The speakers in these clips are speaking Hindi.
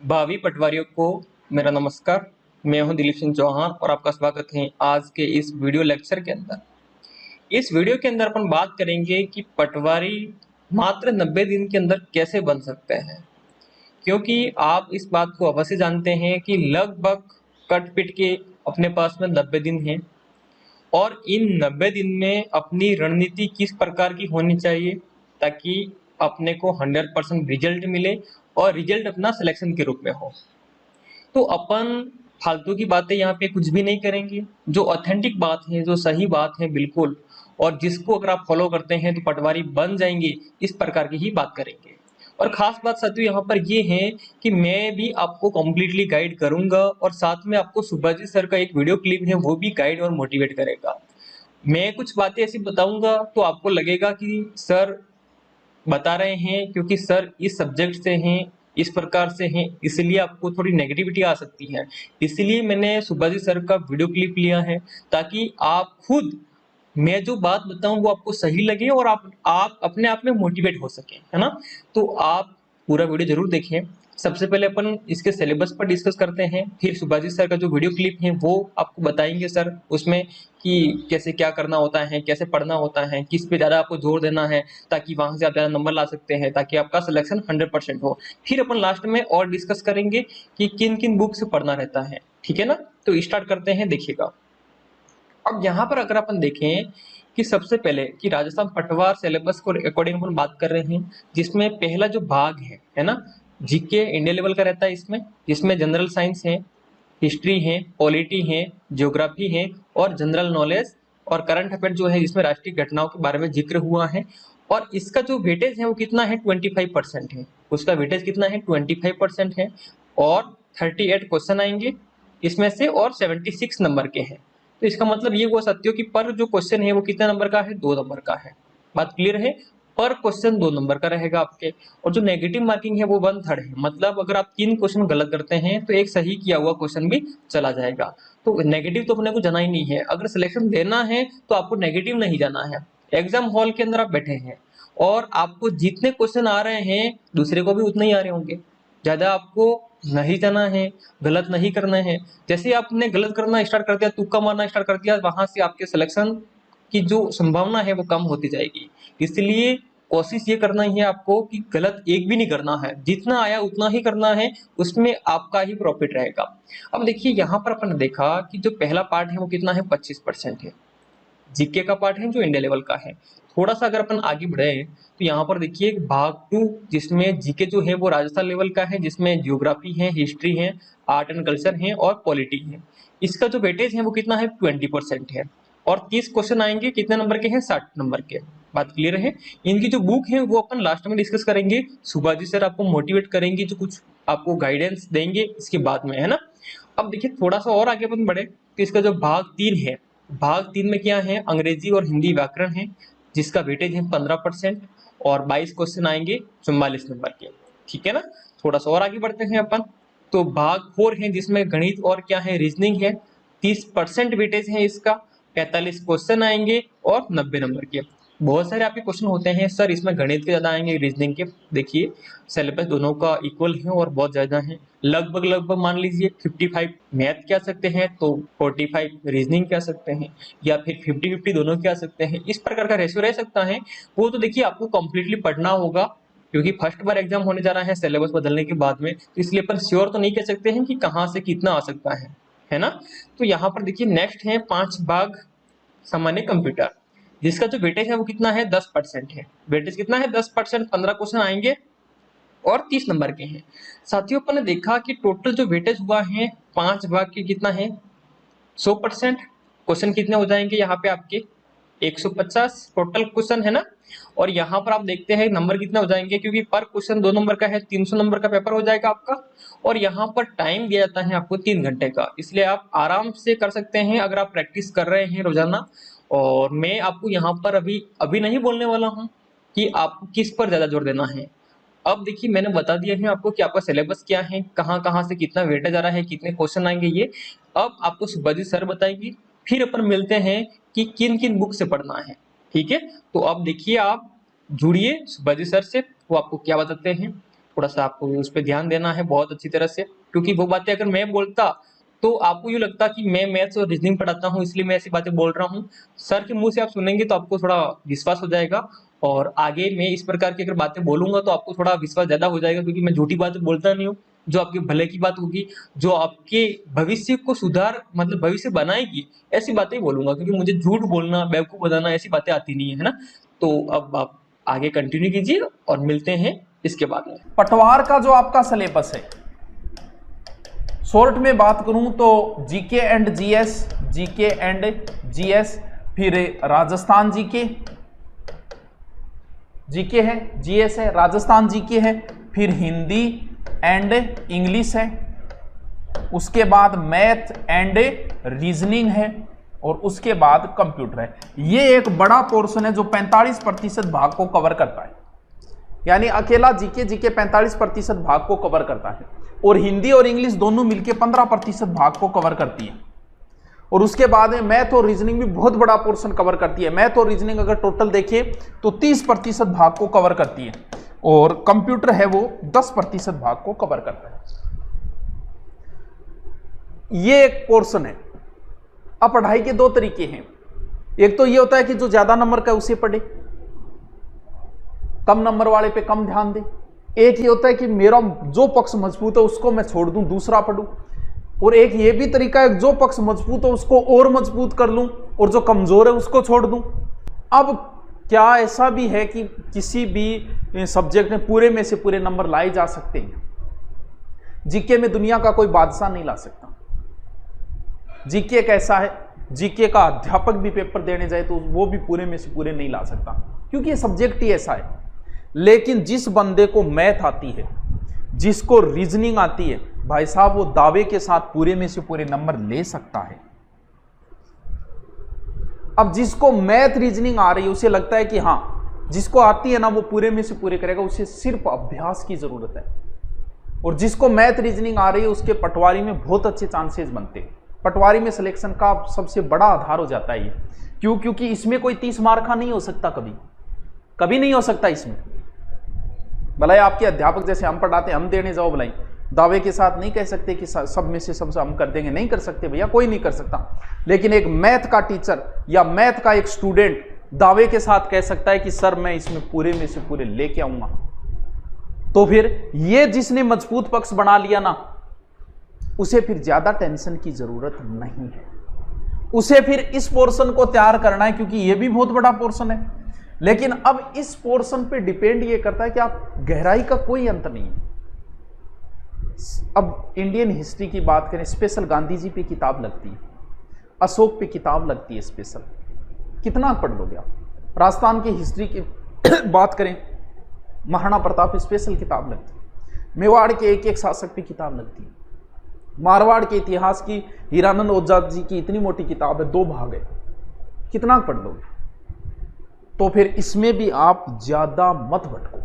भावी पटवारियों को मेरा नमस्कार। मैं हूं दिलीप सिंह चौहान और आपका स्वागत है आज के इस वीडियो लेक्चर के अंदर। इस वीडियो के अंदर अपन बात करेंगे कि पटवारी मात्र 90 दिन के अंदर कैसे बन सकते हैं, क्योंकि आप इस बात को अवश्य जानते हैं कि लगभग कट पिट के अपने पास में 90 दिन हैं और इन 90 दिन में अपनी रणनीति किस प्रकार की होनी चाहिए ताकि अपने को 100% रिजल्ट मिले और रिजल्ट अपना सिलेक्शन के रूप में हो। तो अपन फालतू की बातें यहाँ पे कुछ भी नहीं करेंगे। जो ऑथेंटिक बात है, जो सही बात है बिल्कुल, और जिसको अगर आप फॉलो करते हैं तो पटवारी बन जाएंगे, इस प्रकार की ही बात करेंगे। और खास बात साथियों यहाँ पर ये है कि मैं भी आपको कम्प्लीटली गाइड करूंगा और साथ में आपको सुभाजीत सर का एक वीडियो क्लिप है वो भी गाइड और मोटिवेट करेगा। मैं कुछ बातें ऐसी बताऊंगा तो आपको लगेगा कि सर बता रहे हैं क्योंकि सर इस सब्जेक्ट से हैं, इस प्रकार से हैं, इसलिए आपको थोड़ी नेगेटिविटी आ सकती है। इसलिए मैंने सुभाजी सर का वीडियो क्लिप लिया है ताकि आप खुद मैं जो बात बताऊं वो आपको सही लगे और आप अपने आप में मोटिवेट हो सके, है ना। तो आप पूरा वीडियो जरूर देखें। सबसे पहले अपन इसके सिलेबस पर डिस्कस करते हैं, फिर सुभाजी सर का जो वीडियो क्लिप है वो आपको बताएंगे सर उसमें कि कैसे क्या करना होता है, कैसे पढ़ना होता है, किस पे ज्यादा आपको जोर देना है ताकि वहां से आप ज्यादा नंबर ला सकते हैं, ताकि आपका सिलेक्शन 100% हो। फिर अपन लास्ट में और डिस्कस करेंगे कि किन किन बुक से पढ़ना रहता है, ठीक है ना। तो स्टार्ट करते हैं, देखिएगा। अब यहाँ पर अगर अपन देखें कि सबसे पहले कि राजस्थान पटवार सिलेबस को अकॉर्डिंग अपन बात कर रहे हैं, जिसमें पहला जो भाग है ना, जीके इंडिया लेवल का रहता है इसमें, जिसमें जनरल साइंस है, हिस्ट्री है, पॉलिटी है, ज्योग्राफी है और जनरल नॉलेज और करंट अफेयर जो है जिसमें राष्ट्रीय घटनाओं के बारे में जिक्र हुआ है। और इसका जो वेटेज है वो कितना है, 25% है। उसका वेटेज कितना है, 25% है। और 38 क्वेश्चन आएंगे इसमें से और 76 नंबर के हैं। तो इसका मतलब ये हुआ साथियों कि पर जो क्वेश्चन है वो कितना नंबर का है, 2 नंबर का है। बात क्लियर है। पर क्वेश्चन 2 नंबर का रहेगा आपके। और जो नेगेटिव मार्किंग है वो 1/3 है, मतलब अगर आप 3 क्वेश्चन गलत करते हैं तो एक सही किया हुआ क्वेश्चन भी चला जाएगा। तो नेगेटिव तो अपने को जाना ही नहीं है। अगर सिलेक्शन देना है तो आपको नेगेटिव नहीं जाना है। एग्जाम हॉल के अंदर आप बैठे हैं और आपको जितने क्वेश्चन आ रहे हैं दूसरे को भी उतने ही आ रहे होंगे। ज्यादा आपको नहीं जाना है, गलत नहीं करना है। जैसे आपने गलत करना स्टार्ट कर दिया, तुक्का मारना स्टार्ट कर दिया, वहां से आपके सिलेक्शन की जो संभावना है वो कम होती जाएगी। इसलिए कोशिश ये करना ही है आपको कि गलत एक भी नहीं करना है, जितना आया उतना ही करना है, उसमें आपका ही प्रॉफिट रहेगा। अब देखिए यहाँ पर अपन ने देखा कि जो पहला पार्ट है वो कितना है, 25% है। जीके का पार्ट है जो इंडिया लेवल का है। थोड़ा सा अगर अपन आगे बढ़े तो यहाँ पर देखिए भाग 2, जिसमें जीके जो है वो राजस्थान लेवल का है, जिसमें ज्योग्राफी है, हिस्ट्री है, आर्ट एंड कल्चर है और पॉलिटी है। इसका जो वेटेज है वो कितना है, 20% है। और 30 क्वेश्चन आएंगे, कितने नंबर के हैं, 60 नंबर के। बात क्लियर है। इनकी जो बुक है वो अपन लास्ट में डिस्कस करेंगे। सुभाजी सर आपको मोटिवेट करेंगे, जो कुछ आपको गाइडेंस देंगे इसके बाद में, है ना। अब देखिए थोड़ा सा और आगे अपन बढ़े तो इसका जो भाग 3 है, भाग 3 में क्या है, अंग्रेजी और हिंदी व्याकरण है, जिसका वेटेज है 15% और 22 क्वेश्चन आएंगे 44 नंबर के, ठीक है ना। थोड़ा सा और आगे बढ़ते हैं अपन। तो भाग 4 है जिसमें गणित और क्या है, रीजनिंग है। 30% वेटेज है इसका, 45 क्वेश्चन आएंगे और 90 नंबर के। बहुत सारे आपके क्वेश्चन होते हैं सर इसमें गणित के ज्यादा आएंगे, रीजनिंग के। देखिए सिलेबस दोनों का इक्वल है और बहुत ज्यादा है। लगभग लगभग मान लीजिए 55 मैथ कह सकते हैं तो 45 रीजनिंग कह सकते हैं, या फिर 50-50 दोनों कह सकते हैं। इस प्रकार का रेशियो रह सकता है। वो तो देखिए आपको कंप्लीटली पढ़ना होगा, क्योंकि फर्स्ट बार एग्जाम होने जा रहा है सिलेबस बदलने के बाद में, तो इसलिए अपन श्योर तो नहीं कह सकते हैं कि कहाँ से कितना आ सकता है ना। तो यहाँ पर देखिए नेक्स्ट है 5 भाग सामान्य कंप्यूटर, जिसका जो वेटेज है वो कितना है, 10% है। वेटेज कितना है, 10%। 15 क्वेश्चन आएंगे और 30 नंबर के हैं। साथियों अपन ने देखा कि टोटल जो वेटेज हुआ है 5 भाग के कितना है, 100%। क्वेश्चन कितने हो जाएंगे यहाँ पे आपके, 150 टोटल क्वेश्चन है ना। और यहाँ पर आप देखते हैं नंबर कितने हो जाएंगे, क्योंकि पर क्वेश्चन 2 नंबर का है, 300 नंबर का पेपर हो जाएगा आपका। और यहाँ पर टाइम दिया जाता है आपको 3 घंटे का, इसलिए आप आराम से कर सकते हैं अगर आप प्रैक्टिस कर रहे हैं रोजाना। और मैं आपको यहाँ पर अभी अभी नहीं बोलने वाला हूँ कि आपको किस पर ज्यादा जोर देना है। अब देखिए मैंने बता दिया है आपको कि आपका सिलेबस क्या है, कहाँ कहाँ से कितना वेटेज आ रहा है, कितने क्वेश्चन आएंगे ये अब आपको सुभाजी सर बताएंगे। फिर अपन मिलते हैं कि किन किन बुक से पढ़ना है, ठीक है। तो अब देखिए आप जुड़िए सुभाजी सर से, वो आपको क्या बताते हैं। थोड़ा सा आपको उस पर ध्यान देना है बहुत अच्छी तरह से, क्योंकि वो बातें अगर मैं बोलता तो आपको यूँ लगता कि मैं मैथ्स और रीजनिंग पढ़ाता हूँ इसलिए मैं ऐसी बातें बोल रहा हूँ। सर के मुँह से आप सुनेंगे तो आपको थोड़ा विश्वास हो जाएगा, और आगे मैं इस प्रकार की अगर बातें बोलूँगा तो आपको थोड़ा विश्वास ज़्यादा हो जाएगा, क्योंकि मैं झूठी बातें बोलता नहीं हूँ। जो आपके भले की बात होगी, जो आपके भविष्य को सुधार मतलब भविष्य बनाएगी, ऐसी बातें ही बोलूँगा, क्योंकि मुझे झूठ बोलना, बेवकूफ़ बनाना ऐसी बातें आती नहीं है ना? तो अब आप आगे कंटिन्यू कीजिए और मिलते हैं इसके बाद में। पटवार का जो आपका सिलेबस है, शॉर्ट में बात करूं तो GK and GS, GK and GS, फिर राजस्थान जीके, जीके है, जीएस है, राजस्थान जीके है, फिर हिंदी एंड इंग्लिश है, उसके बाद मैथ एंड रीजनिंग है, और उसके बाद कंप्यूटर है। ये एक बड़ा पोर्शन है जो 45% भाग को कवर करता है, यानी अकेला जीके 45% भाग को कवर करता है, और हिंदी और इंग्लिश दोनों मिलकर 15% भाग को कवर करती है। और उसके बाद में मैथ और रीजनिंग भी बहुत बड़ा पोर्शन कवर करती है। मैथ और रीजनिंग अगर टोटल देखें तो 30% भाग को कवर करती है, और कंप्यूटर है वो 10% भाग को कवर करता है। ये एक पोर्शन है। अब पढ़ाई के दो तरीके हैं। एक तो ये होता है कि जो ज्यादा नंबर का उसे पढ़े, कम नंबर वाले पे कम ध्यान दे। एक ये होता है कि मेरा जो पक्ष मजबूत है उसको मैं छोड़ दूं, दूसरा पढ़ूं। और एक ये भी तरीका है, जो पक्ष मजबूत है उसको और मजबूत कर लूं, और जो कमजोर है उसको छोड़ दूं। अब क्या ऐसा भी है कि किसी भी सब्जेक्ट में पूरे में से पूरे नंबर लाए जा सकते हैं? जीके में दुनिया का कोई बादशाह नहीं ला सकता। जीके कैसा है, जीके का अध्यापक भी पेपर देने जाए तो वो भी पूरे में से पूरे नहीं ला सकता, क्योंकि ये सब्जेक्ट ही ऐसा है। लेकिन जिस बंदे को मैथ आती है, जिसको रीजनिंग आती है, भाई साहब वो दावे के साथ पूरे में से पूरे नंबर ले सकता है। अब जिसको मैथ रीजनिंग आ रही है उसे लगता है कि हाँ जिसको आती है ना वो पूरे में से पूरे करेगा, उसे सिर्फ अभ्यास की जरूरत है। और जिसको मैथ रीजनिंग आ रही है उसके पटवारी में बहुत अच्छे चांसेस बनते हैं। पटवारी में सिलेक्शन का सबसे बड़ा आधार हो जाता है ये। क्यों? क्योंकि इसमें कोई 30 मार्क का नहीं हो सकता, कभी नहीं हो सकता इसमें। भलाई आपके अध्यापक जैसे हम पढ़ाते हम देने जाओ, भलाई दावे के साथ नहीं कह सकते कि सब में से सबसे हम कर देंगे, नहीं कर सकते भैया, कोई नहीं कर सकता। लेकिन एक मैथ का टीचर या मैथ का एक स्टूडेंट दावे के साथ कह सकता है कि सर मैं इसमें पूरे में से पूरे लेके आऊंगा। तो फिर ये जिसने मजबूत पक्ष बना लिया ना, उसे फिर ज्यादा टेंशन की जरूरत नहीं है। उसे फिर इस पोर्शन को तैयार करना है, क्योंकि ये भी बहुत बड़ा पोर्शन है। लेकिन अब इस पोर्शन पे डिपेंड ये करता है कि आप गहराई का कोई अंत नहीं है। अब इंडियन हिस्ट्री की बात करें, स्पेशल गांधी जी पे किताब लगती है, अशोक पे किताब लगती है स्पेशल, कितना पढ़ लोगे आप? राजस्थान की हिस्ट्री की बात करें, महाराणा प्रताप स्पेशल किताब लगती है, मेवाड़ के एक एक शासक पे किताब लगती है, मारवाड़ के इतिहास की हीरानंद ओझा जी की इतनी मोटी किताब है, 2 भाग है, कितना पढ़ लोगे? तो फिर इसमें भी आप ज्यादा मत भटको।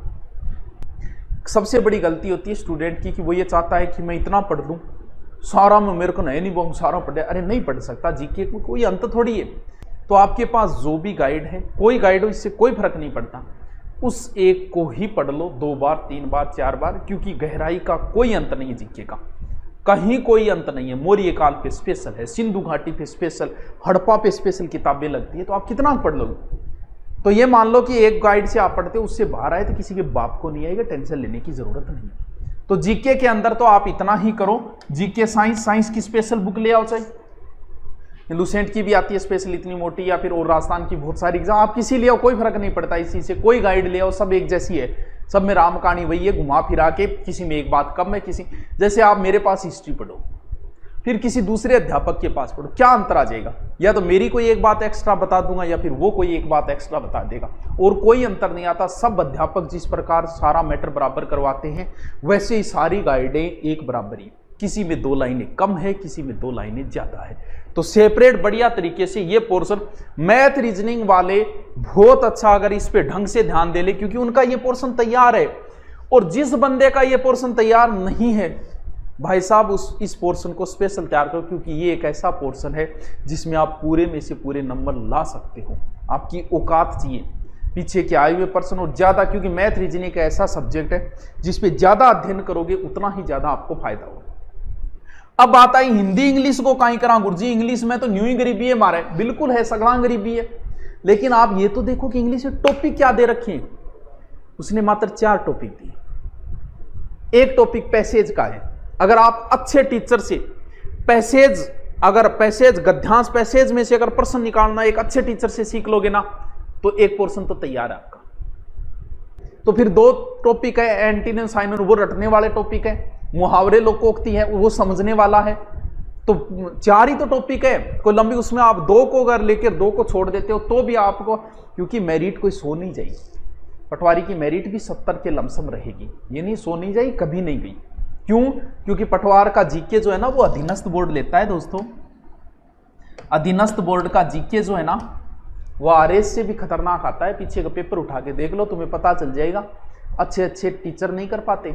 सबसे बड़ी गलती होती है स्टूडेंट की कि वो ये चाहता है कि मैं इतना पढ़ लूं, सारा में मेरे को नहीं बहुत सारा पढ़े। अरे नहीं पढ़ सकता, जीके में कोई अंत थोड़ी है। तो आपके पास जो भी गाइड है, कोई गाइड हो, इससे कोई फर्क नहीं पड़ता, उस एक को ही पढ़ लो 2 बार 3 बार 4 बार, क्योंकि गहराई का कोई अंत नहीं है। जीके का कहीं कोई अंत नहीं है। मौर्य काल पे स्पेशल है, सिंधु घाटी पे स्पेशल, हड़प्पा पे स्पेशल किताबें लगती है। तो आप कितना पढ़ लोगे? तो ये मान लो कि एक गाइड से आप पढ़ते हो, उससे बाहर आए तो किसी के बाप को नहीं आएगा, टेंशन लेने की जरूरत नहीं है। तो जीके के अंदर तो आप इतना ही करो, जीके साइंस की स्पेशल बुक ले आओ, चाहे हिंदुसेंट की भी आती है स्पेशल इतनी मोटी, या फिर और राजस्थान की बहुत सारी एग्जाम, आप किसी ले आओ, कोई फर्क नहीं पड़ता इसी से। कोई गाइड ले आओ, सब एक जैसी है, सब में राम कहानी वही है, घुमा फिरा के, किसी में एक बात कम है, किसी जैसे आप मेरे पास हिस्ट्री पढ़ो, फिर किसी दूसरे अध्यापक के पास पढ़ो, क्या अंतर आ जाएगा? या तो मेरी कोई एक बात एक्स्ट्रा बता दूंगा, या फिर वो कोई एक बात एक्स्ट्रा बता देगा, और कोई अंतर नहीं आता। सब अध्यापक जिस प्रकार सारा मैटर बराबर करवाते हैं, वैसे ही सारी गाइडें एक बराबर ही, किसी में 2 लाइनें कम है, किसी में 2 लाइनें ज्यादा है। तो सेपरेट बढ़िया तरीके से ये पोर्शन मैथ रीजनिंग वाले बहुत अच्छा अगर इस पे ढंग से ध्यान दे ले, क्योंकि उनका ये पोर्शन तैयार है। और जिस बंदे का ये पोर्शन तैयार नहीं है, भाई साहब इस पोर्शन को स्पेशल तैयार करो, क्योंकि ये एक ऐसा पोर्शन है जिसमें आप पूरे में से पूरे नंबर ला सकते हो। आपकी औकात चाहिए। पीछे के आए हुए पर्सन और ज्यादा, क्योंकि मैथ रीजनिंग एक ऐसा सब्जेक्ट है जिसपे ज्यादा अध्ययन करोगे उतना ही ज्यादा आपको फायदा होगा। अब बात आई हिंदी इंग्लिश को कहीं करा गुरुजी, इंग्लिश में तो न्यू ही गरीबी है मारे, बिल्कुल है, सगड़ा गरीबी है। लेकिन आप ये तो देखो कि इंग्लिश में टॉपिक क्या दे रखे हैं। उसने मात्र 4 टॉपिक दिए। एक टॉपिक पैसेज का है। अगर आप अच्छे टीचर से पैसेज, अगर पैसेज गद्यांश पैसेज में से अगर प्रश्न निकालना एक अच्छे टीचर से सीख लोगे ना, तो एक पोर्शन तो तैयार है आपका। तो फिर 2 टॉपिक है, एंटीनिम साइनोन, वो रटने वाले टॉपिक है। मुहावरे लोकोक्ति है, वो समझने वाला है। तो 4 ही तो टॉपिक है, कोई लंबी, उसमें आप 2 को अगर लेकर 2 को छोड़ देते हो तो भी आपको, क्योंकि मेरिट कोई सो नहीं जाएगी। पटवारी की मेरिट भी 70 के लमसम रहेगी, ये नहीं सो नहीं जाएगी, कभी नहीं गई। क्यों? क्योंकि पटवार का जीके जो है ना वो अधीनस्थ बोर्ड लेता है दोस्तों। अधीनस्थ बोर्ड का जीके जो है ना वो आरएस से भी खतरनाक आता है। पीछे का पेपर उठा के देख लो, तुम्हें पता चल जाएगा। अच्छे अच्छे टीचर नहीं कर पाते।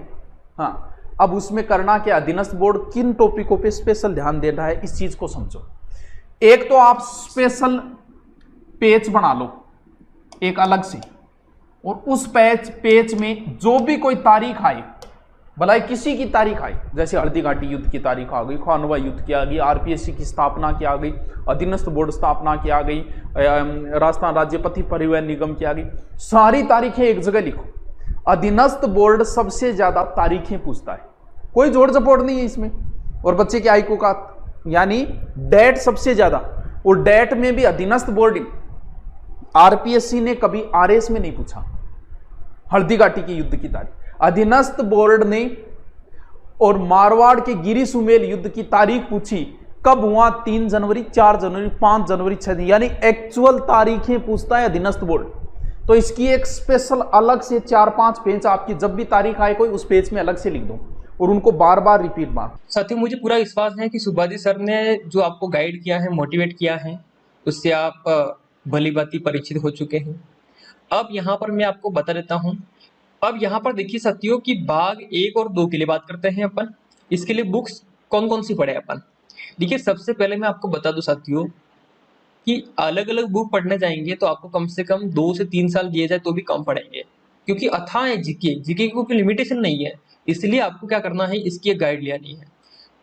हाँ, अब उसमें करना क्या, अधीनस्थ बोर्ड किन टॉपिकों पे स्पेशल ध्यान दे रहा है, इस चीज को समझो। एक तो आप स्पेशल पेज बना लो एक अलग से, और उस पेज में जो भी कोई तारीख आए, भला किसी की तारीख आई, जैसे हल्दी घाटी युद्ध की तारीख आ गई, खानवा युद्ध की आ गई, आरपीएससी की स्थापना की आ गई, अधीनस्थ बोर्ड स्थापना की आ गई, राजस्थान राज्य पथ परिवहन निगम की आ गई, सारी तारीखें एक जगह लिखो। अधीनस्थ बोर्ड सबसे ज्यादा तारीखें पूछता है, कोई जोड़ जपोड़ नहीं है इसमें। और बच्चे के आईक्यू का यानी डेट सबसे ज्यादा, और डेट में भी अधीनस्थ बोर्ड, आरपीएससी ने कभी आरएस में नहीं पूछा हल्दी घाटी के युद्ध की तारीख। अधीनस्थ बोर्ड ने और मारवाड़ के गिरी सुमेल युद्ध की तारीख पूछी, कब हुआ, 3 जनवरी, 4 जनवरी, 5 जनवरी, 6 जनवरी, यानी एक्चुअल तारीखें पूछता है अधीनस्थ बोर्ड। तो इसकी एक स्पेशल अलग से 4-5 पेज आपकी, जब भी तारीख आए कोई, उस पेज में अलग से लिख दो और उनको बार बार रिपीट मार। साथियों, मुझे पूरा विश्वास है कि सुभाजी सर ने जो आपको गाइड किया है, मोटिवेट किया है, उससे आप भली भांति परिचित हो चुके हैं। अब यहाँ पर मैं आपको बता देता हूँ। अब यहाँ पर देखिए साथियों कि भाग 1 और 2 के लिए बात करते हैं अपन। इसके लिए बुक्स कौन कौन सी पढ़े अपन। देखिए, सबसे पहले मैं आपको बता दूं साथियों कि अलग अलग बुक पढ़ने जाएंगे तो आपको कम से कम 2 से 3 साल दिए जाए तो भी कम पढ़ेंगे, क्योंकि अथाह है जीके की कोई लिमिटेशन नहीं है। इसलिए आपको क्या करना है, इसकी एक गाइड लेनी है।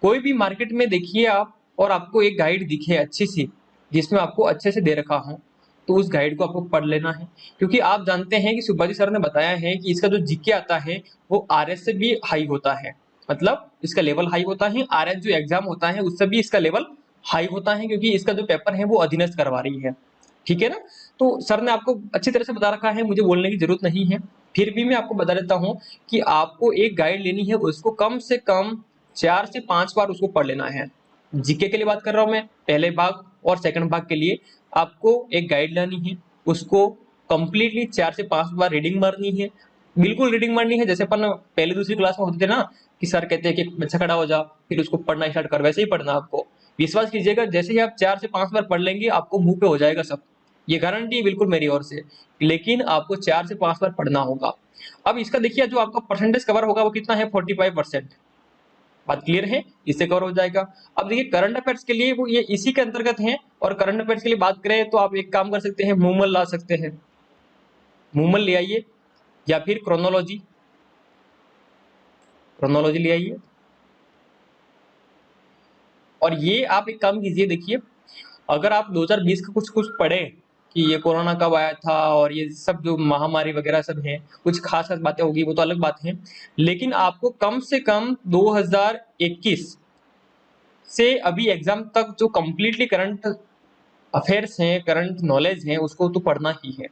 कोई भी मार्केट में देखिए आप, और आपको एक गाइड दिखे अच्छी सी, जिसमें आपको अच्छे से दे रखा हो, तो उस गाइड को आपको पढ़ लेना है। क्योंकि आप जानते हैं कि सुभाजी सर ने बताया है कि इसका जो जीके आता है वो आरएस से भी हाई होता है, मतलब इसका लेवल हाई होता है। आरएस जो एग्जाम होता है उससे भी इसका लेवल हाई होता है, क्योंकि इसका जो पेपर है वो अधीनस्थ करवा रही है। ठीक है ना। तो सर ने आपको अच्छी तरह से बता रखा है, मुझे बोलने की जरूरत नहीं है। फिर भी मैं आपको बता देता हूँ कि आपको एक गाइड लेनी है, उसको कम से कम 4 से 5 बार उसको पढ़ लेना है। जीके के लिए बात कर रहा हूँ मैं, पहले भाग और सेकंड भाग के लिए आपको एक गाइड लेनी है, उसको कंप्लीटली 4 से 5 बार रीडिंग मारनी है। बिल्कुल रीडिंग मारनी है, जैसे अपन पहले दूसरी क्लास में होते थे ना कि सर कहते हैं कि बच्चा खड़ा हो जा, फिर उसको पढ़ना स्टार्ट कर, वैसे ही पढ़ना आपको। विश्वास कीजिएगा, जैसे ही आप 4 से 5 बार पढ़ लेंगे आपको मुंह पे हो जाएगा सब, ये गारंटी है बिल्कुल मेरी ओर से। लेकिन आपको 4 से 5 बार पढ़ना होगा। अब इसका देखिए, जो आपका परसेंटेज कवर होगा वो कितना है, 45%। बात क्लियर है, इससे कवर हो जाएगा। अब देखिए, करंट अफेयर्स के लिए वो ये इसी के अंतर्गत है। और करंट अफेयर्स के लिए बात करें तो आप एक काम कर सकते हैं, मूमल ला सकते हैं, मूमल ले आइए, या फिर क्रोनोलॉजी ले आइए। और ये आप एक काम कीजिए, देखिए अगर आप 2020 का कुछ पढ़े कि ये कोरोना कब आया था और ये सब जो महामारी वगैरह सब है, कुछ खास खास बातें होगी वो तो अलग बात है, लेकिन आपको कम से कम 2021 से अभी एग्जाम तक जो कंप्लीटली करंट अफेयर्स हैं, करंट नॉलेज है, उसको तो पढ़ना ही है।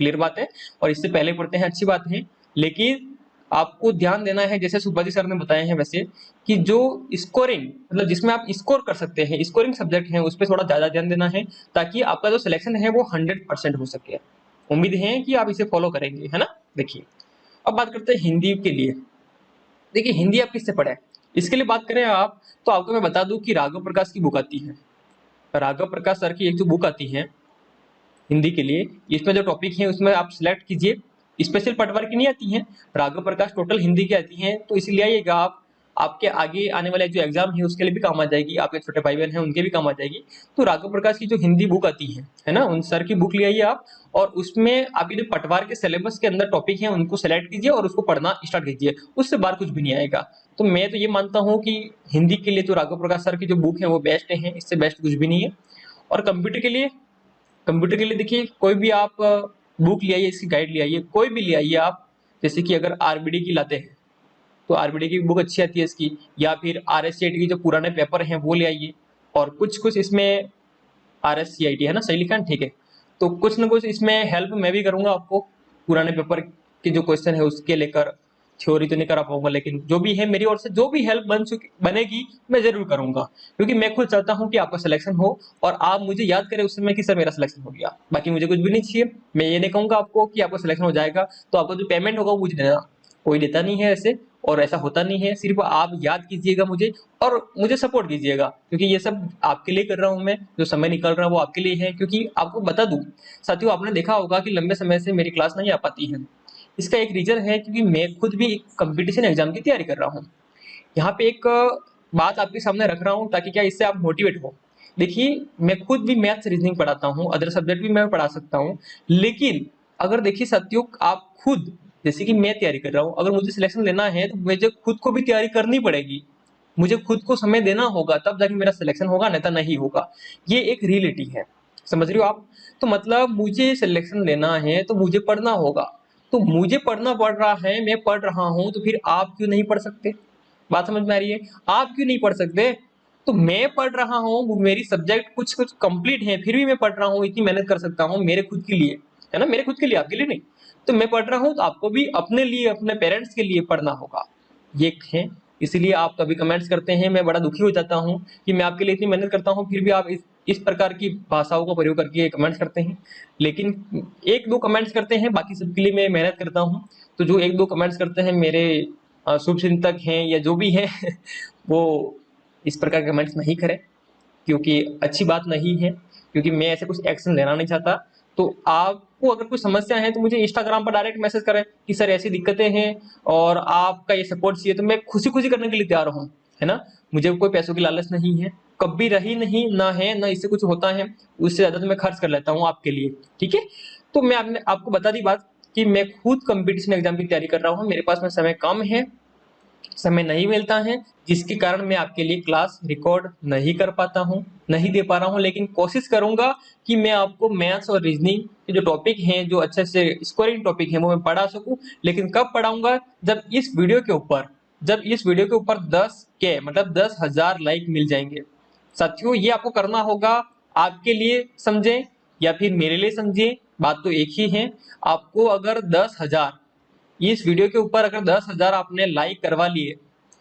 क्लियर बात है। और इससे पहले पढ़ते हैं, अच्छी बात है, लेकिन आपको ध्यान देना है, जैसे सुभाजी सर ने बताया है वैसे, कि जो स्कोरिंग, मतलब जिसमें आप स्कोर कर सकते हैं, स्कोरिंग सब्जेक्ट है, उस पर थोड़ा ज्यादा ध्यान देना है, ताकि आपका जो सिलेक्शन है वो 100% हो सके। उम्मीद है कि आप इसे फॉलो करेंगे, है ना। देखिए, अब बात करते हैं हिंदी के लिए। देखिए, हिंदी आप किससे पढ़े, इसके लिए बात करें आप, तो आपको मैं बता दूं कि राघव प्रकाश की बुक आती है। राघव प्रकाश सर की एक जो बुक आती है हिंदी के लिए, इसमें जो टॉपिक है उसमें आप सिलेक्ट कीजिए। स्पेशल पटवार की नहीं आती है, राघव प्रकाश टोटल हिंदी की आती है, तो इसीलिए आइएगा आप। आपके आगे आने वाले जो एग्जाम है उसके लिए भी काम आ जाएगी, आपके छोटे भाई बहन हैं उनके भी काम आ जाएगी। तो राघव प्रकाश की जो हिंदी बुक आती है ना, उन सर की बुक ले आइए आप, और उसमें आपके जो पटवार के सिलेबस के अंदर टॉपिक हैं उनको सेलेक्ट कीजिए और उसको पढ़ना स्टार्ट कीजिए, उससे बाहर कुछ भी नहीं आएगा। तो मैं तो ये मानता हूँ कि हिंदी के लिए जो राघव प्रकाश सर की जो बुक है वो बेस्ट है, इससे बेस्ट कुछ भी नहीं है। और कंप्यूटर के लिए देखिए, कोई भी आप बुक ले आइए, इसकी गाइड ले आइए, कोई भी ले आइए आप। जैसे कि अगर आरबीडी की लाते हैं तो आरबीडी की बुक अच्छी आती है इसकी, या फिर आरएससीआईटी की जो पुराने पेपर हैं वो ले आइए। और कुछ कुछ इसमें आरएससीआईटी है ना, सही लिखा है, ठीक है। तो कुछ ना कुछ इसमें हेल्प मैं भी करूंगा आपको, पुराने पेपर के जो क्वेश्चन है उसके लेकर। थ्योरी तो नहीं करा पाऊंगा, लेकिन जो भी है मेरी ओर से जो भी हेल्प बनेगी मैं जरूर करूंगा, क्योंकि मैं खुद चाहता हूं कि आपका सिलेक्शन हो और आप मुझे याद करें उस समय कि सर मेरा सिलेक्शन हो गया। बाकी मुझे कुछ भी नहीं चाहिए। मैं ये नहीं कहूंगा आपको कि आपका सिलेक्शन हो जाएगा तो आपको जो पेमेंट होगा वो मुझे देना, कोई देता नहीं है ऐसे, और ऐसा होता नहीं है। सिर्फ आप याद कीजिएगा मुझे और मुझे सपोर्ट कीजिएगा, क्योंकि ये सब आपके लिए कर रहा हूं मैं, जो समय निकल रहा है वो आपके लिए है। क्योंकि आपको बता दूं साथियों, आपने देखा होगा कि लंबे समय से मेरी क्लास नहीं आ पाती है। इसका एक रीजन है क्योंकि मैं खुद भी कंपटीशन एग्जाम की तैयारी कर रहा हूँ। यहाँ पे एक बात आपके सामने रख रहा हूँ ताकि क्या इससे आप मोटिवेट हो। देखिए, मैं खुद भी मैथ्स रीजनिंग पढ़ाता हूँ, अदर सब्जेक्ट भी मैं पढ़ा सकता हूँ, लेकिन अगर देखिए साथियों, आप खुद, जैसे कि मैं तैयारी कर रहा हूँ, अगर मुझे सिलेक्शन लेना है तो मुझे खुद को भी तैयारी करनी पड़ेगी। मुझे खुद को समय देना होगा, तब जाके मेरा सिलेक्शन होगा, नहीं तो नहीं होगा। ये एक रियलिटी है, समझ रहे हो आप? तो मतलब मुझे सिलेक्शन लेना है तो मुझे पढ़ना होगा। तो मुझे पढ़ना पड़ रहा है, मैं पढ़ रहा हूं, तो फिर आप क्यों नहीं पढ़ सकते? बात समझ में आ रही है? आप क्यों नहीं पढ़ सकते? तो मैं पढ़ रहा हूँ, मेरी सब्जेक्ट कुछ कुछ कंप्लीट है, फिर भी मैं पढ़ रहा हूँ, इतनी मेहनत कर सकता हूँ मेरे खुद के लिए, है ना, मेरे खुद के लिए, आपके लिए नहीं। तो मैं पढ़ रहा हूँ तो आपको भी अपने लिए, अपने पेरेंट्स के लिए पढ़ना होगा, ये है। इसीलिए आप कभी कमेंट्स करते हैं, मैं बड़ा दुखी हो जाता हूँ कि मैं आपके लिए इतनी मेहनत करता हूँ, फिर भी आप इस प्रकार की भाषाओं का प्रयोग करके कमेंट्स करते हैं। लेकिन एक दो कमेंट्स करते हैं, बाकी सबके लिए मैं मेहनत करता हूँ। तो जो एक दो कमेंट्स करते हैं मेरे शुभ चिंतक हैं या जो भी है वो इस प्रकार के कमेंट्स नहीं करें, क्योंकि अच्छी बात नहीं है, क्योंकि मैं ऐसे कुछ एक्शन लेना नहीं चाहता। तो आपको अगर कोई समस्या है तो मुझे इंस्टाग्राम पर डायरेक्ट मैसेज करें कि सर ऐसी दिक्कतें हैं और आपका ये सपोर्ट चाहिए, तो मैं खुशी खुशी करने के लिए तैयार हूँ, है ना। मुझे कोई पैसों की लालच नहीं है, कभी रही नहीं, ना है ना इससे कुछ होता है। उससे ज्यादा तो मैं खर्च कर लेता हूँ आपके लिए, ठीक है। तो मैं आपको बता दी बात कि मैं खुद कंपटीशन एग्जाम की तैयारी कर रहा हूँ, मेरे पास में समय कम है, समय नहीं मिलता है, जिसके कारण मैं आपके लिए क्लास रिकॉर्ड नहीं कर पाता हूँ, नहीं दे पा रहा हूँ। लेकिन कोशिश करूंगा कि मैं आपको मैथ्स और रीजनिंग के जो टॉपिक हैं, जो अच्छे से स्कोरिंग टॉपिक हैं, वो मैं पढ़ा सकूं। लेकिन कब पढ़ाऊंगा? जब इस वीडियो के ऊपर 10 के मतलब 10,000 लाइक मिल जाएंगे। साथियों, ये आपको करना होगा, आपके लिए समझें या फिर मेरे लिए समझें, बात तो एक ही है। आपको अगर 10,000, इस वीडियो के ऊपर अगर 10,000 आपने लाइक करवा लिए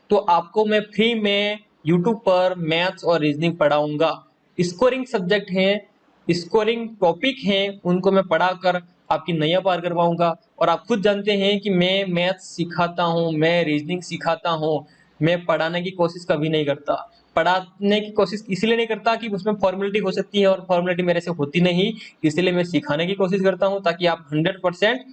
तो आपको मैं फ्री में यूट्यूब पर मैथ्स और रीजनिंग पढ़ाऊंगा। स्कोरिंग सब्जेक्ट हैं, स्कोरिंग टॉपिक हैं, उनको मैं पढ़ाकर आपकी नैया पार करवाऊंगा। और आप खुद जानते हैं कि मैं मैथ्स सिखाता हूं, मैं रीजनिंग सिखाता हूं, मैं पढ़ाने की कोशिश कभी नहीं करता। पढ़ाने की कोशिश इसलिए नहीं करता कि उसमें फॉर्मेलिटी हो सकती है, और फॉर्मेलिटी मेरे से होती नहीं, इसलिए मैं सिखाने की कोशिश करता हूं ताकि आप 100%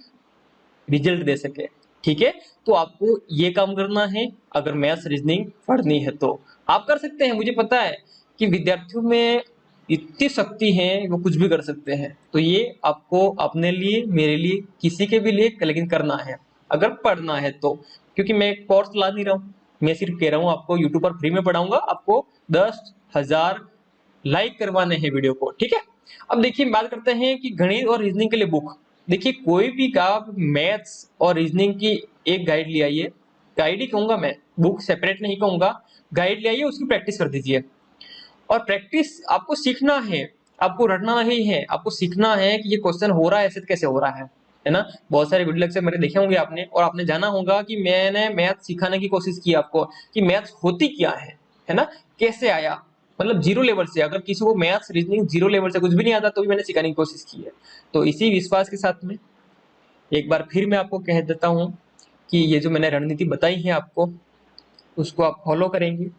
रिजल्ट दे सके, ठीक है। तो आपको ये काम करना है, अगर मैथ्स रीजनिंग पढ़नी है तो आप कर सकते हैं। मुझे पता है कि विद्यार्थियों में इतनी शक्ति है, वो कुछ भी कर सकते हैं। तो ये आपको अपने लिए, मेरे लिए, किसी के भी लिए लेकिन करना है, अगर पढ़ना है तो। क्योंकि मैं कोर्स ला नहीं रहा हूँ, मैं सिर्फ कह रहा हूँ आपको यूट्यूब पर फ्री में पढ़ाऊंगा, आपको 10,000 लाइक करवाने हैं वीडियो को, ठीक है। अब देखिए, बात करते हैं कि गणित और रीजनिंग के लिए बुक। देखिए, कोई भी का मैथ्स और रीजनिंग की एक गाइड ले आइए, गाइड ही कहूंगा मैं, बुक सेपरेट नहीं कहूंगा, गाइड ले आइए, उसकी प्रैक्टिस कर दीजिए। और प्रैक्टिस आपको सीखना है, आपको रटना नहीं है, आपको सीखना है कि ये क्वेश्चन हो रहा है ऐसे कैसे हो रहा है ना। बहुत सारे वीडियो लेक्चर मेरे देखे होंगे आपने, और आपने जाना होगा कि मैंने मैथ सिखाने की कोशिश की आपको कि मैथ्स होती क्या है ना, कैसे आया, मतलब जीरो लेवल से। अगर किसी को मैथ्स रीजनिंग जीरो लेवल से कुछ भी नहीं आता तो भी मैंने सिखाने की कोशिश की है। तो इसी विश्वास के साथ में एक बार फिर मैं आपको कह देता हूँ कि ये जो मैंने रणनीति बताई है आपको, उसको आप फॉलो करेंगे।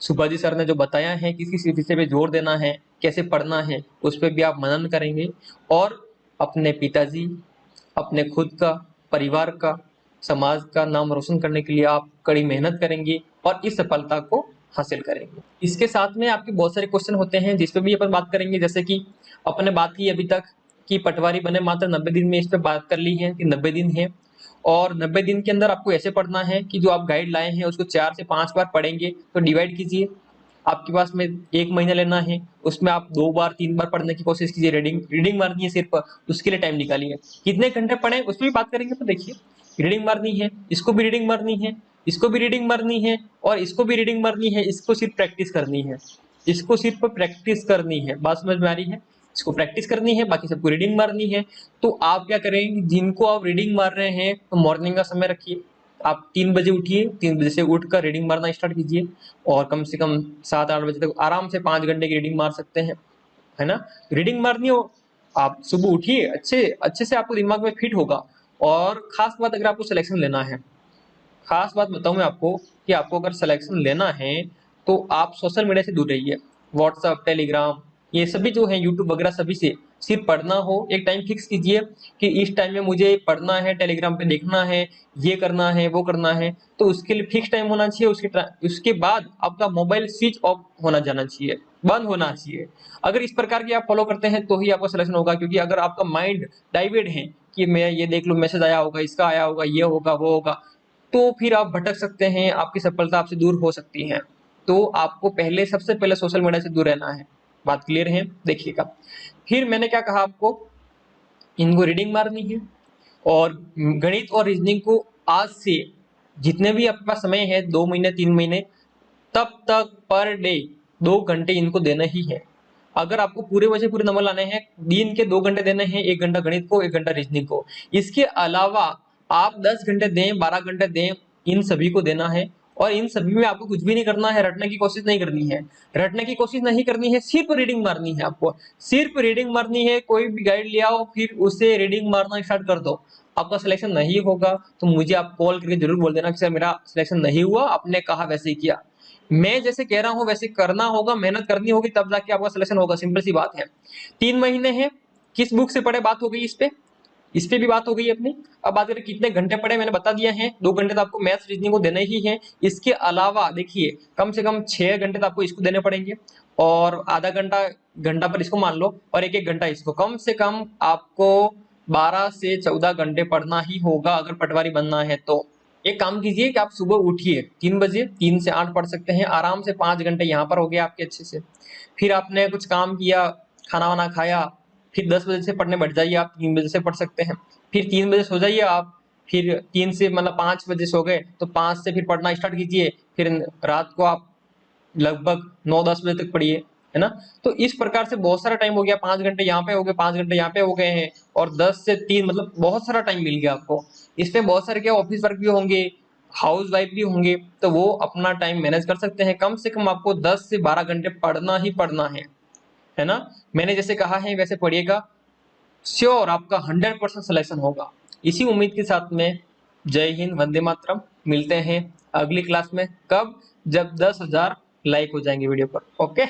सुभाजी सर ने जो बताया है किस किस विषय पे जोर देना है, कैसे पढ़ना है, उस पर भी आप मनन करेंगे। और अपने पिताजी, अपने खुद का, परिवार का, समाज का नाम रोशन करने के लिए आप कड़ी मेहनत करेंगे। और इस सफलता को हासिल करेंगे। इसके साथ में आपके बहुत सारे क्वेश्चन होते हैं जिस पे भी अपन बात करेंगे, जैसे कि अपने बात की अभी तक कि पटवारी बने मात्र 90 दिन में, इस पे बात कर ली है कि 90 दिन है और 90 दिन के अंदर आपको ऐसे पढ़ना है कि जो आप गाइड लाए हैं उसको 4 से 5 बार पढ़ेंगे तो डिवाइड कीजिए। आपके पास में 1 महीना लेना है, उसमें आप 2 बार 3 बार पढ़ने की कोशिश कीजिए। रीडिंग मारनी है सिर्फ, उसके लिए टाइम निकालिए। कितने घंटे पढ़ें उस पर भी बात करेंगे। तो देखिए, रीडिंग मारनी है, इसको भी रीडिंग मारनी है, इसको भी रीडिंग मारनी है और इसको भी रीडिंग मारनी है। इसको सिर्फ प्रैक्टिस करनी है, इसको सिर्फ प्रैक्टिस करनी है। बात समझ में आ रही है? इसको प्रैक्टिस करनी है, बाकी सबको रीडिंग मारनी है। तो आप क्या करें, जिनको आप रीडिंग मार रहे हैं तो मॉर्निंग का समय रखिए। आप 3 बजे उठिए, 3 बजे से उठकर रीडिंग मारना स्टार्ट कीजिए और कम से कम 7-8 बजे तक आराम से 5 घंटे की रीडिंग मार सकते हैं, है ना। रीडिंग मारनी हो, आप सुबह उठिए, अच्छे से आपको दिमाग में फिट होगा। और खास बात, अगर आपको सिलेक्शन लेना है, खास बात बताऊं मैं आपको कि आपको अगर सिलेक्शन लेना है तो आप सोशल मीडिया से दूर रहिए। व्हाट्सएप, टेलीग्राम, ये सभी जो है, यूट्यूब वगैरह सभी से सिर्फ पढ़ना हो। एक टाइम फिक्स कीजिए कि इस टाइम में मुझे पढ़ना है, टेलीग्राम पे देखना है, ये करना है, वो करना है। तो उसके लिए फिक्स टाइम होना चाहिए। उसके बाद आपका मोबाइल स्विच ऑफ होना जाना चाहिए, बंद होना चाहिए। अगर इस प्रकार की आप फॉलो करते हैं तो ही आपका सिलेक्शन होगा। क्योंकि अगर आपका माइंड डाइवर्ट है कि मैं ये देख लूं, मैसेज आया होगा, इसका आया होगा, ये होगा, वो होगा, तो फिर आप भटक सकते हैं, आपकी सफलता आपसे दूर हो सकती है। तो आपको पहले, सबसे पहले सोशल मीडिया से दूर रहना है। बात क्लियर है? देखिएगा, फिर मैंने क्या कहा आपको, इनको रीडिंग मारनी है और गणित और रीजनिंग को आज से जितने भी आपके पास समय है, 2 महीने 3 महीने, तब तक पर डे 2 घंटे इनको देना ही है। अगर आपको पूरे वजह पूरे नंबर लाने हैं, दिन के 2 घंटे देने हैं, 1 घंटा गणित को, 1 घंटा रीजनिंग को। इसके अलावा आप 10 घंटे दें, 12 घंटे दें, इन सभी को देना है। और इन सभी में आपको कुछ भी नहीं करना है, रटने की कोशिश नहीं करनी है, रटने की कोशिश नहीं करनी है, सिर्फ रीडिंग मारनी है। आपको सिर्फ रीडिंग मारनी है। कोई भी गाइड ले आओ, फिर उसे रीडिंग मारना स्टार्ट कर दो। आपका सिलेक्शन नहीं होगा तो मुझे आप कॉल करके जरूर बोल देना कि सर मेरा सिलेक्शन नहीं हुआ, आपने कहा वैसे ही किया। मैं जैसे कह रहा हूं वैसे करना होगा, मेहनत करनी होगी, तब जाके आपका सिलेक्शन होगा। सिंपल सी बात है। 3 महीने हैं, किस बुक से पढ़े, बात हो गई इस पे भी बात हो गई अपनी। अब बात करें कितने घंटे पढ़े, मैंने बता दिया है, 2 घंटे तो आपको मैथ्स रीजनिंग को देने ही है। इसके अलावा देखिए, कम से कम 6 घंटे तो आपको इसको देने पड़ेंगे और आधा घंटा पर इसको मान लो और 1-1 घंटा इसको। कम से कम आपको 12 से 14 घंटे पढ़ना ही होगा अगर पटवारी बनना है तो। एक काम कीजिए कि आप सुबह उठिए 3 बजे, 3 से 8 पढ़ सकते हैं आराम से। 5 घंटे यहाँ पर हो गए आपके अच्छे से। फिर आपने कुछ काम किया, खाना वाना खाया, फिर 10 बजे से पढ़ने बैठ जाइए। आप 3 बजे से पढ़ सकते हैं। फिर 3 बजे सो जाइए आप। फिर 3 से मतलब 5 बजे सो गए तो 5 से फिर पढ़ना स्टार्ट कीजिए। फिर रात को आप लगभग 9-10 बजे तक पढ़िए, है ना। तो इस प्रकार से बहुत सारा टाइम हो गया। 5 घंटे यहाँ पे हो गए, 5 घंटे यहाँ पे हो गए हैं और 10 से 3 मतलब बहुत सारा टाइम मिल गया आपको। इसमें बहुत सारे क्या ऑफिस वर्क भी होंगे, हाउस वाइफ भी होंगे, तो वो अपना टाइम मैनेज कर सकते हैं। कम से कम आपको 10 से 12 घंटे पढ़ना ही पढ़ना है ना। मैंने जैसे कहा है वैसे पढ़िएगा, श्योर आपका 100% सिलेक्शन होगा। इसी उम्मीद के साथ में जय हिंद, वंदे मातरम। मिलते हैं अगली क्लास में। कब? जब 10,000 लाइक हो जाएंगे वीडियो पर। ओके।